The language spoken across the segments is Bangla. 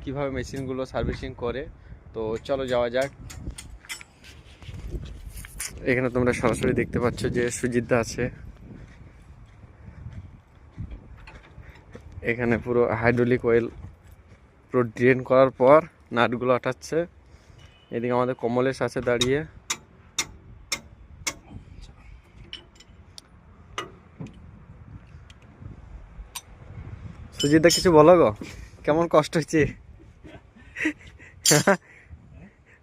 কিভাবে মেশিনগুলো সার্ভিসিং করে। তো চলো যাওয়া যাক। এখানে তোমরা সরাসরি দেখতে পাচ্ছ যে সুজিতদা আছে। এখানে পুরো হাইড্রোলিক অয়েল পুরো ড্রেন করার পর নাটগুলো আটাচ্ছে। এদিকে আমাদের কমলেশ আছে দাঁড়িয়ে। সুজিতদা কিছু বলো গো, কেমন কষ্ট হচ্ছে?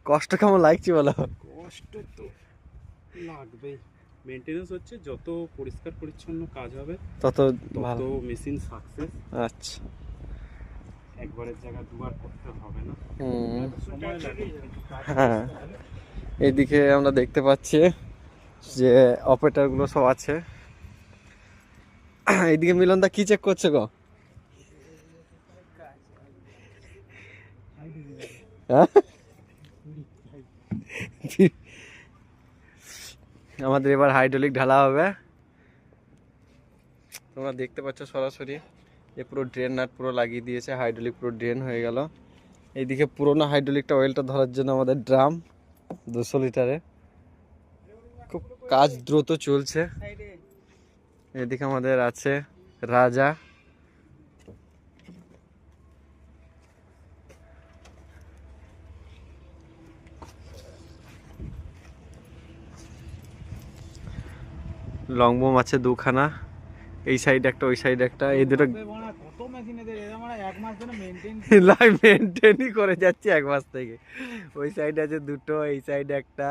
কষ্ট কেমন লাগছে বলো? কষ্ট তো লাগবে, মেইনটেনেন্স হচ্ছে, যত পরিষ্কার পরিচ্ছন্ন কাজ হবে তত তত মেশিন সাকসেস। আচ্ছা, একবারের জায়গা দুবার করতে হবে না। সময় লাগে। হ্যাঁ, এইদিকে আমরা দেখতে পাচ্ছি যে অপারেটরগুলো সব আছে। এইদিকে মিলনদা কি চেক করছে গো? হ্যাঁ? আমাদের এবার হাইড্রোলিক ঢালা হবে। তোমরা দেখতে পাচ্ছ সরাসরি এ পুরো ড্রেন নাট পুরো লাগিয়ে দিয়েছে, হাইড্রোলিক পুরো ড্রেন হয়ে গেল। এইদিকে পুরোনো হাইড্রোলিকটা অয়েলটা ধরার জন্য আমাদের ড্রাম 200 লিটারে, খুব কাজ দ্রুত চলছে। এদিকে আমাদের আছে রাজা। লং বোম আছে দুখানা, এই সাইড একটা ওই সাইড একটা। এই দুটো মেনটেনই করে যাচ্ছে 1 মাস থেকে। ওই সাইড আছে দুটো, এই সাইড একটা।